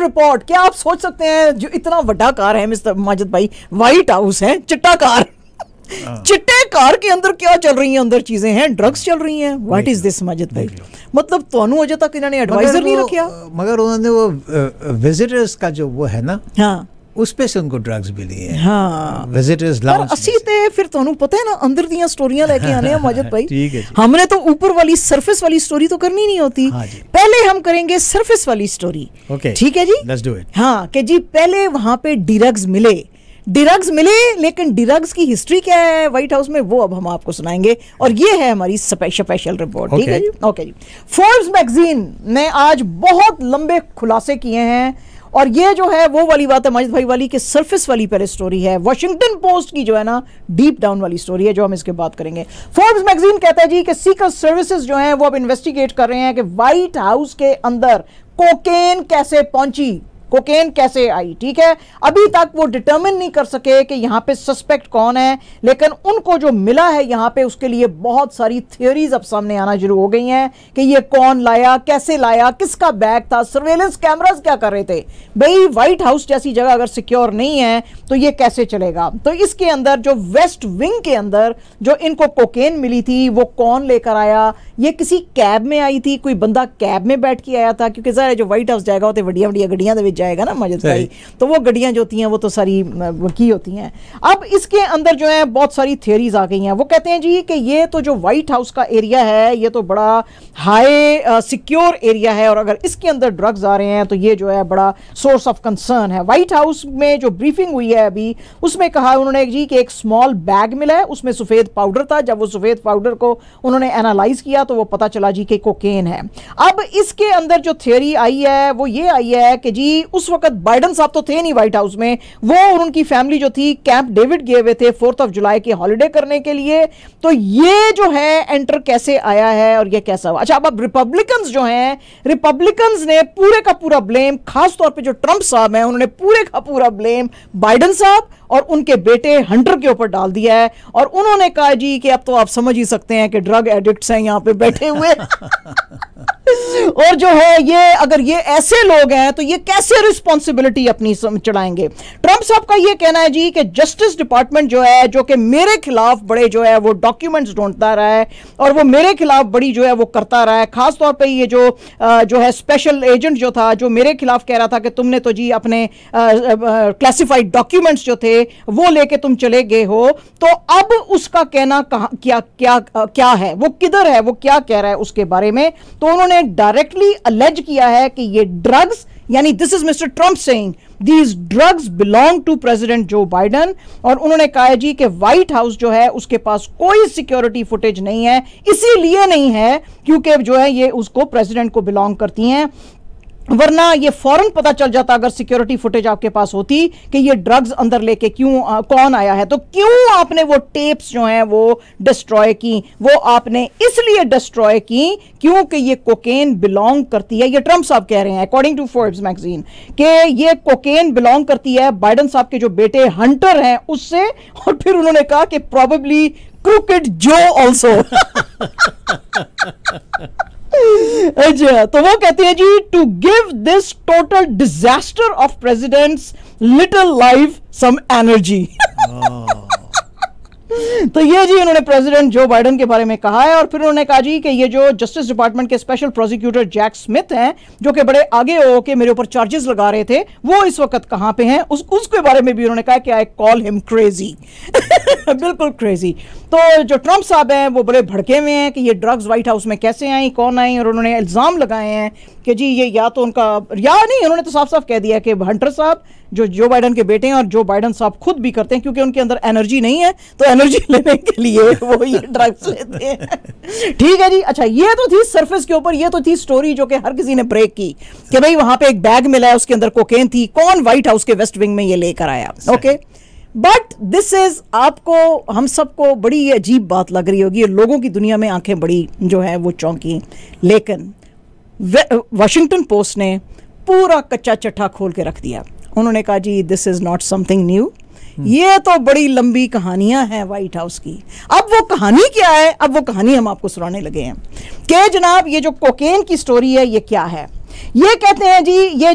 Report. क्या आप सोच सकते हैं जो इतना बड़ा कार है मिस्टर माजिद भाई, व्हाइट हाउस है, चिट्टा कार, चिट्टे कार के अंदर क्या चल रही हैं? अंदर चीजें हैं, ड्रग्स चल रही हैं। व्हाट इज दिस माजिद भाई? मतलब ਤੁਹਾਨੂੰ अजे तक इन्होंने एडवाइजर नहीं रखा, मगर उन्होंने वो विजिटर्स का जो वो है ना, हाँ, उस पे से उनको ड्रग्स मिली है। हाँ, विजिटर्स लाउंज। पर ਅਸੀਂ ਤੇ ਫਿਰ ਤੁਹਾਨੂੰ पता है ना अंदर ਦੀਆਂ स्टोरियां लेके आने हैं माजिद भाई। ठीक है, हमने तो ऊपर वाली सरफेस वाली स्टोरी तो करनी नहीं होती। हाँ जी, पहले हम करेंगे सरफेस वाली स्टोरी। ओके, ठीक है जी, लेट्स डू इट। हाँ, कि जी पहले वहां पे ड्रग्स मिले, लेकिन ड्रग्स की हिस्ट्री क्या है व्हाइट हाउस में, वो अब हम आपको सुनाएंगे। और ये है हमारी स्पेशल रिपोर्ट। ठीक है जी, ओके जी। फोर्ब्स मैगजीन ने आज बहुत लंबे खुलासे किए हैं, और ये जो है वो वाली बात है माजिद भाई वाली कि सरफेस वाली पहले स्टोरी है, वॉशिंगटन पोस्ट की जो है ना डीप डाउन वाली स्टोरी है, जो हम इसके बात करेंगे। फोर्ब्स मैगजीन कहता है जी कि सीक्रेट सर्विसेज जो हैं वो अब इन्वेस्टिगेट कर रहे हैं कि व्हाइट हाउस के अंदर कोकेन कैसे पहुंची, कोकेन कैसे आई। ठीक है, अभी तक वो डिटरमिन नहीं कर सके कि यहाँ पे सस्पेक्ट कौन है, लेकिन उनको जो मिला है यहाँ पे उसके लिए बहुत सारी थियोरीज अब सामने आना शुरू हो गई हैं कि ये कौन लाया, कैसे लाया, किसका बैग था, सर्वेलेंस कैमरास क्या कर रहे थे। भाई व्हाइट हाउस जैसी जगह अगर सिक्योर नहीं है तो ये कैसे चलेगा। तो इसके अंदर जो वेस्ट विंग के अंदर जो इनको कोकेन मिली थी वो कौन लेकर आया, ये किसी कैब में आई थी, कोई बंदा कैब में बैठ के आया था, क्योंकि ज़ाहिर जो व्हाइट हाउस जाएगा होते वड्डिया वड्डिया गड्डियां दे जाएगा ना माजिद भाई, तो वो गड्डियां जो होती हैं वो तो सारी की होती हैं। अब इसके अंदर जो है बहुत सारी थियरीज आ गई हैं। वो कहते हैं जी कि ये तो जो व्हाइट हाउस का एरिया है ये तो बड़ा हाई सिक्योर एरिया है, और अगर इसके अंदर ड्रग्स आ रहे हैं तो ये जो है बड़ा सोर्स ऑफ कंसर्न है। व्हाइट हाउस में जो ब्रीफिंग हुई है अभी, उसमें कहा उन्होंने जी कि एक स्मॉल बैग मिला है, उसमें सफेद पाउडर था। जब वो सफेद पाउडर को उन्होंने एनालाइज किया तो वो पता चला जी कि कोकेन है। अब इसके अंदर जो थियरी आई है वो ये आई है कि जी उस वक्त बाइडन साहब तो थे नहीं व्हाइट हाउस में, वो और उनकी फैमिली जो थी कैंप डेविड गए हुए थे 4 जुलाई की हॉलिडे करने के लिए। तो ये जो है एंटर कैसे आया है और ये कैसा हुआ। अच्छा, अब रिपब्लिकन्स जो हैं, रिपब्लिकन्स ने पूरे का पूरा ब्लेम, खास तौर पे जो ट्रंप साहब हैं उन्होंने पूरे का पूरा ब्लेम बाइडन साहब और उनके बेटे हंटर के ऊपर डाल दिया है, और उन्होंने कहा जी कि अब तो आप समझ ही सकते हैं कि ड्रग एडिक्ट्स हैं यहाँ पे बैठे हुए और जो है ये अगर ये ऐसे लोग हैं तो ये कैसे रिस्पॉन्सिबिलिटी अपनी चढ़ाएंगे। ट्रंप साहब का ये कहना है जी कि जस्टिस डिपार्टमेंट जो है, जो कि मेरे खिलाफ बड़े जो है वो डॉक्यूमेंट्स ढूंढता रहा है और वो मेरे खिलाफ बड़ी जो है वो करता रहा है। खास तौर पे ये जो है स्पेशल एजेंट जो था, जो मेरे खिलाफ कह रहा था कि तुमने तो जी अपने क्लासिफाइड डॉक्यूमेंट्स जो थे वो लेके तुम चले गए हो, तो अब उसका कहना क्या है, वो किधर है, वो क्या कह रहा है उसके बारे में। तो उन्होंने डायरेक्टली अलेज किया है कि ये ड्रग्स, यानी this is mister Trump saying these drugs belong to president Joe Biden, और उन्होंने कहा जी कि व्हाइट हाउस जो है उसके पास कोई सिक्योरिटी फुटेज नहीं है, इसीलिए नहीं है क्योंकि जो है ये उसको प्रेसिडेंट को बिलोंग करती हैं, वरना ये फौरन पता चल जाता अगर सिक्योरिटी फुटेज आपके पास होती कि ये ड्रग्स अंदर लेके कौन आया है। तो क्यों आपने वो टेप्स जो हैं वो डिस्ट्रॉय की, वो आपने इसलिए डिस्ट्रॉय की क्योंकि ये कोकेन बिलोंग करती है, ये ट्रंप साहब कह रहे हैं अकॉर्डिंग टू फोर्ब्स मैगजीन कि ये कोकेन बिलोंग करती है बाइडन साहब के जो बेटे हंटर हैं उससे, और फिर उन्होंने कहा कि प्रोबेबली क्रूकेड जो ऑल्सो अच्छा, तो वो कहते हैं जी to give this total disaster of president's little life some energy. तो ये जी उन्होंने प्रेसिडेंट जो बाइडन के बारे में कहा है, और फिर उन्होंने कहा जी कि ये जो जस्टिस डिपार्टमेंट के स्पेशल प्रोसिक्यूटर जैक स्मिथ हैं जो कि बड़े आगे हो के मेरे ऊपर चार्जेस लगा रहे थे, वो इस वक्त कहां पे हैं, उसके बारे में भी उन्होंने कहा कि आई कॉल हिम क्रेजी बिल्कुल क्रेजी। तो जो ट्रंप साहब हैं वो बड़े भड़के में हैं कि ये ड्रग्स व्हाइट हाउस में कैसे आई, कौन आई, और उन्होंने इल्जाम लगाए हैं कि जी ये या तो उनका या नहीं, उन्होंने तो साफ साफ कह दिया कि हंटर साहब जो बाइडन के बेटे हैं और जो बाइडन साहब खुद भी करते हैं, क्योंकि उनके अंदर एनर्जी नहीं है तो एनर्जी लेने के लिए वो ये ड्रग्स लेते हैं। ठीक है जी। अच्छा, ये तो थी सरफेस के ऊपर, ये तो थी स्टोरी जो कि हर किसी ने ब्रेक की कि भाई वहां पे एक बैग मिला है, उसके अंदर कोकेन थी, कौन व्हाइट हाउस के वेस्ट विंग में ये लेकर आया। ओके, बट दिस इज, आपको हम सबको बड़ी अजीब बात लग रही होगी, लोगों की दुनिया में आंखें बड़ी जो है वो चौंकी, लेकिन वॉशिंगटन पोस्ट ने पूरा कच्चा चट्टा खोल के रख दिया। उन्होंने कहा जी this is not something new, ये तो बड़ी लंबी कहानियां हैं व्हाइट हाउस की। अब वो कहानी क्या है, अब वो कहानी हम आपको सुनाने लगे हैं कि जनाब ये जो कोकेन की स्टोरी है ये क्या है। ये कहते हैं जी ये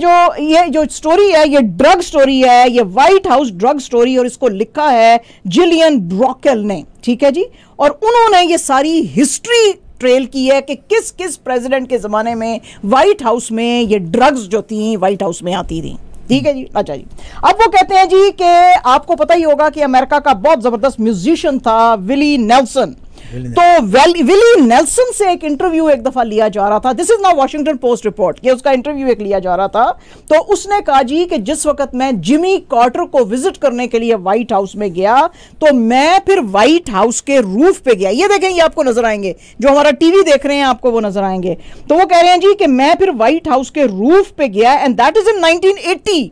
जो स्टोरी है ये ड्रग स्टोरी है, ये व्हाइट हाउस ड्रग स्टोरी, और इसको लिखा है जिलियन ब्रॉकेल ने, ठीक है जी। और उन्होंने ये सारी हिस्ट्री ट्रेल की है कि किस किस प्रेसिडेंट के जमाने में व्हाइट हाउस में ये ड्रग्स जो थी व्हाइट हाउस में आती थी, ठीक है जी। अच्छा जी, अब वो कहते हैं जी कि आपको पता ही होगा कि अमेरिका का बहुत जबरदस्त म्यूजिशियन था विली नेल्सन, तो विली नेल्सन से एक इंटरव्यू एक दफा लिया जा रहा था। This is now Washington post report, ये उसका इंटरव्यू एक लिया जा रहा था। तो उसने कहा जी कि जिस वक्त मैं जिमी कार्टर को विजिट करने के लिए व्हाइट हाउस में गया, तो मैं फिर व्हाइट हाउस के रूफ पे गया। ये देखें, ये आपको नजर आएंगे, जो हमारा टीवी देख रहे हैं आपको वो नजर आएंगे। तो वो कह रहे हैं जी कि मैं फिर व्हाइट हाउस के रूफ पे गया, and that is in 1980।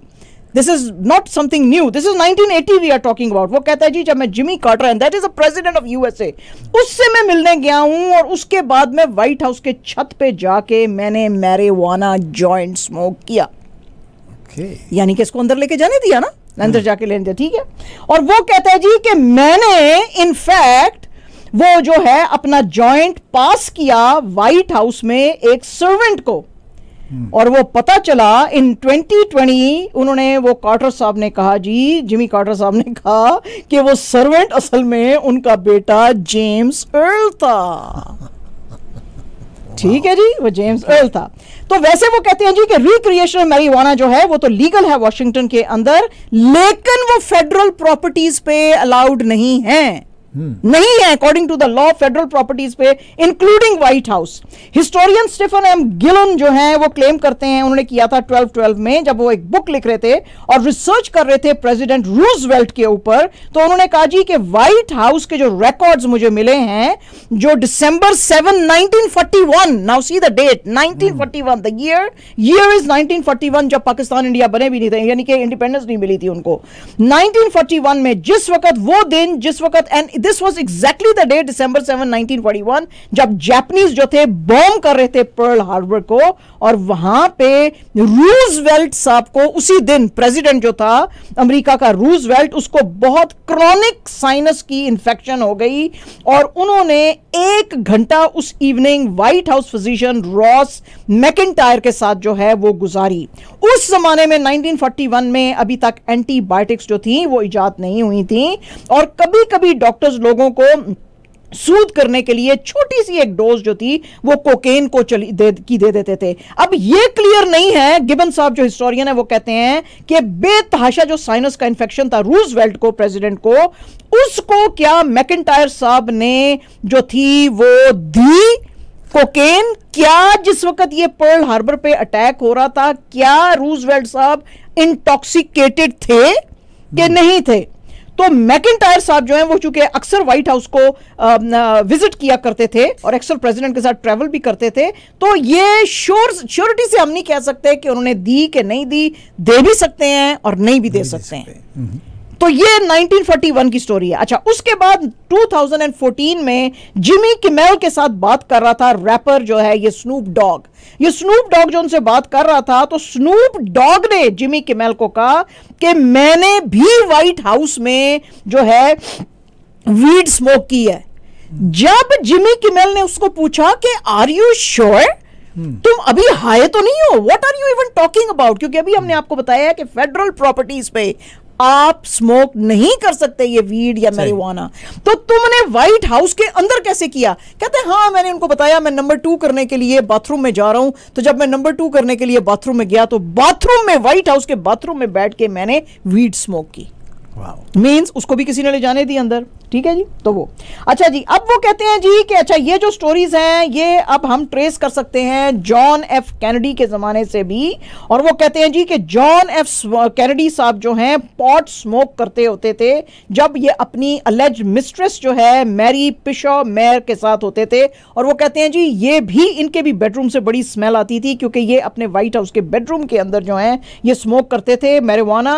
This is not something new. This is 1980 we are talking about. वो कहता है जी जब मैं Jimmy Carter, and that is a president of USA, उससे मैं मिलने गया हूं, और उसके बाद मैं व्हाइट हाउस के छत पे जाके मैंने मैरिजुआना जॉइंट स्मोक किया। यानी कि इसको अंदर लेके जाने दिया ना, अंदर जाके लेने दिया, ठीक है। और वो कहता है जी कि मैंने इनफैक्ट वो जो है अपना जॉइंट पास किया व्हाइट हाउस में एक सर्वेंट को, और वो पता चला इन 2020 उन्होंने, वो कार्टर साहब ने कहा जी, जिमी कार्टर साहब ने कहा कि वो सर्वेंट असल में उनका बेटा जेम्स अर्ल था, ठीक है जी, वो जेम्स अर्ल था। तो वैसे वो कहते हैं जी कि रिक्रिएशनल मैरिजुआना जो है वो तो लीगल है वॉशिंगटन के अंदर, लेकिन वो फेडरल प्रॉपर्टीज पे अलाउड नहीं है, नहीं है according to the law federal properties पे, including White House. Historian Stephen M Gillon जो हैं वो क्लेम करते हैं, उन्होंने किया था 1212 में जब वो एक बुक लिख रहे थे और रिसर्च कर रहे थे प्रेसिडेंट रूजवेल्ट के ऊपर, तो उन्होंने कहा जी कि व्हाइट हाउस के जो रिकॉर्ड्स मुझे मिले हैं जो December 7, 1941, now see the date, 1941, the year is 1941, जब पाकिस्तान इंडिया बने भी नहीं थे, यानी कि इंडिपेंडेंस नहीं मिली थी उनको। 1941 में जिस वक्त वो दिन, जिस वक्त, and this was exactly the day December 7, 1941, जब जापानीज जो थे बॉम्ब कर रहे थे पर्ल हार्बर को, और वहां पे रूजवेल्ट साहब को उसी दिन प्रेसिडेंट जो था अमेरिका का रूजवेल्ट, उसको बहुत क्रॉनिक साइनस की इंफेक्शन हो गई, और उन्होंने 1 घंटा उस evening white house physician Ross McIntyre के साथ जो है वो गुजारी। उस जमाने में 1941 में अभी तक एंटीबायोटिक्स जो थी वो इजाद नहीं हुई थी, और कभी कभी डॉक्टर्स लोगों को सूद करने के लिए छोटी सी एक डोज जो थी वो कोकेन को दे देते थे। अब ये क्लियर नहीं है, गिबन साहब जो हिस्टोरियन है वो कहते हैं कि बेतहाशा जो साइनस का इंफेक्शन था रूजवेल्ट को, प्रेसिडेंट को, उसको क्या मैकिंटायर साहब ने जो थी वो दी कोकेन? क्या जिस वक्त ये पर्ल हार्बर पे अटैक हो रहा था क्या रूजवेल्ट साहब इंटॉक्सिकेटेड थे कि नहीं थे? तो मैकिंटायर साहब जो हैं वो चूंकि अक्सर व्हाइट हाउस को विजिट किया करते थे और अक्सर प्रेसिडेंट के साथ ट्रैवल भी करते थे, तो ये श्योरिटी से हम नहीं कह सकते कि उन्होंने दी कि नहीं दी, दे भी सकते हैं और नहीं भी दे सकते हैं। तो ये 1941 की स्टोरी है। अच्छा, उसके बाद 2014 में जिमी किमेल के साथ बात कर रहा था रैपर जो है ये स्नूप डॉग, जो उनसे बात कर रहा था, तो स्नूप डॉग ने जिमी किमेल को कहा कि मैंने भी व्हाइट हाउस में जो है वीड स्मोक की है। जब जिमी किमेल ने उसको पूछा कि आर यू श्योर, तुम अभी हाई तो नहीं हो, what are you even talking about, क्योंकि अभी हमने आपको बताया कि फेडरल प्रॉपर्टीज पे आप स्मोक नहीं कर सकते ये वीड या मैरिजुआना, तो तुमने व्हाइट हाउस के अंदर कैसे किया? कहते हैं हाँ, मैंने उनको बताया मैं नंबर 2 करने के लिए बाथरूम में जा रहा हूं, तो जब मैं नंबर 2 करने के लिए बाथरूम में गया तो बाथरूम में, व्हाइट हाउस के बाथरूम में बैठ के मैंने वीड स्मोक की। मीन्स उसको भी किसी ने ले जाने दी अंदर, ठीक है जी। तो वो अच्छा जी, अब वो कहते हैं जी कि अच्छा ये जो स्टोरीज हैं ये अब हम ट्रेस कर सकते हैं जॉन एफ कैनेडी के जमाने से भी, और वो कहते हैं जी कि जॉन एफ कैनेडी साहब जो हैं पॉट स्मोक करते होते थे जब ये अपनी अलेज मिस्ट्रेस जो है मैरी पिशो मेयर के साथ होते थे, और वो कहते हैं जी ये भी इनके भी बेडरूम से बड़ी स्मेल आती थी क्योंकि ये अपने व्हाइट हाउस के बेडरूम के अंदर जो है ये स्मोक करते थे मैरिजुआना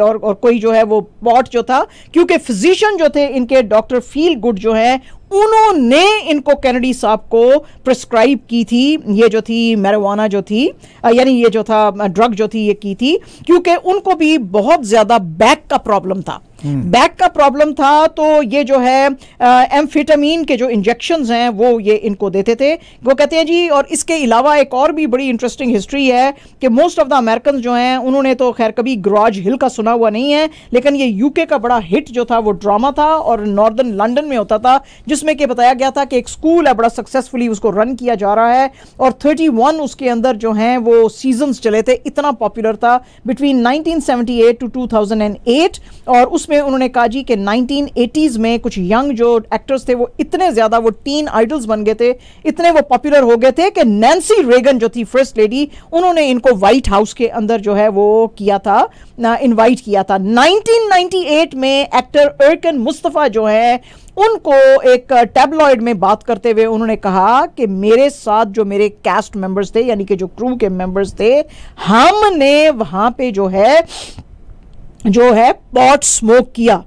और कोई जो है वो पॉट जो था, क्योंकि फिजिशियन जो थे इनके डॉक्टर फील गुड जो है उन्होंने इनको कैनेडी साहब को प्रिस्क्राइब की थी ये जो थी मैरिजुआना जो थी, यानी ये जो था ड्रग जो थी ये की थी, क्योंकि उनको भी बहुत ज्यादा बैक का प्रॉब्लम था। बैक का प्रॉब्लम था, तो ये जो है एम्फेटामीन के जो इंजेक्शंस हैं वो ये इनको देते थे। वो कहते हैं जी, और इसके अलावा एक और भी बड़ी इंटरेस्टिंग हिस्ट्री है कि मोस्ट ऑफ द अमेरिकन जो हैं उन्होंने तो खैर कभी ग्राज हिल का सुना हुआ नहीं है, लेकिन ये यूके का बड़ा हिट जो था वो ड्रामा था और नॉर्दर्न लंदन में होता था, जिसमें कि बताया गया था कि एक स्कूल है, बड़ा सक्सेसफुली उसको रन किया जा रहा है और 31 उसके अंदर जो हैं वो सीजन्स चले थे, इतना पॉपुलर था बिटवीन 1978 टू 2008। और उसमें उन्होंने कहा जी कि 1980s में कुछ यंग जो एक्टर्स थे वो इतने ज्यादा वो टीन आइडल्स बन गए थे, इतने वो पॉपुलर हो गए थे कि नैन्सी रेगन जो थी फर्स्ट लेडी, उन्होंने इनको व्हाइट हाउस के अंदर जो है वो किया था, इनवाइट किया था। 1998 में एक्टर एरकन मुस्तफा जो है उनको एक टैबलॉइड में बात करते हुए उन्होंने कहा कि मेरे साथ जो मेरे कैस्ट मेंबर्स थे, यानी कि जो क्रू के मेंबर्स थे, हमने वहां पे जो है पॉट स्मोक किया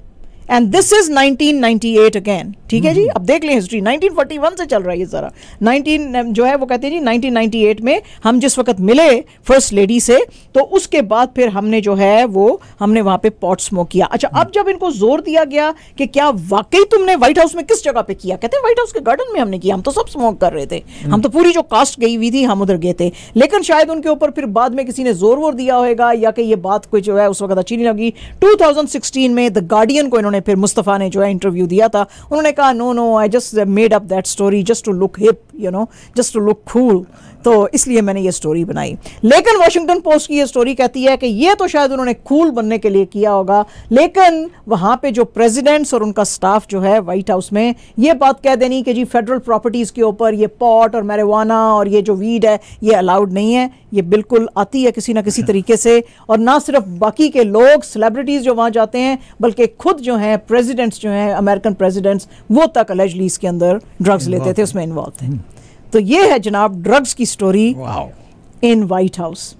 एंड दिस इज 1998 अगेन। ठीक है जी, अब देख लें हिस्ट्री 1941 से चल रहा है ये जरा 19 जो है वो कहते हैं जी 1998 में हम जिस वक्त मिले फर्स्ट लेडी से, तो उसके बाद फिर हमने जो है वो हमने वहां पे पॉट स्मोक किया। अच्छा, अब जब इनको जोर दिया गया कि क्या वाकई तुमने व्हाइट हाउस में किस जगह पे किया, कहते हैं व्हाइट हाउस के गार्डन में हमने किया, हम तो सब स्मोक कर रहे थे, हम तो पूरी जो कास्ट गई हुई थी हम उधर गए थे। लेकिन शायद उनके ऊपर फिर बाद में किसी ने जोर वोर दिया होगा या कि ये बात कोई जो है उस वक्त अच्छी नहीं लगी। 2016 में द गार्डियन को इन्होंने फिर मुस्तफा ने जो है इंटरव्यू दिया था, उन्होंने कहा no I just made up that story just to look hip, you know, just to look cool, तो इसलिए मैंने ये स्टोरी बनाई। लेकिन वॉशिंगटन पोस्ट की ये स्टोरी कहती है कि ये तो शायद उन्होंने कूल बनने के लिए किया होगा, लेकिन वहां पे जो प्रेसिडेंट्स और उनका स्टाफ जो है व्हाइट हाउस में ये बात कह देनी कि जी फेडरल प्रॉपर्टीज के ऊपर ये पॉट और मैरिजुआना और ये जो वीड है ये अलाउड नहीं है, ये बिल्कुल आती है किसी ना किसी तरीके से। और ना सिर्फ बाकी के लोग सेलिब्रिटीज जो वहां जाते हैं, बल्कि खुद जो हैं प्रेसिडेंट्स जो हैं अमेरिकन प्रेसिडेंट्स, वो तक अलेजली इसके अंदर ड्रग्स लेते थे, उसमें इन्वॉल्व थे। तो ये है जनाब ड्रग्स की स्टोरी इन व्हाइट हाउस।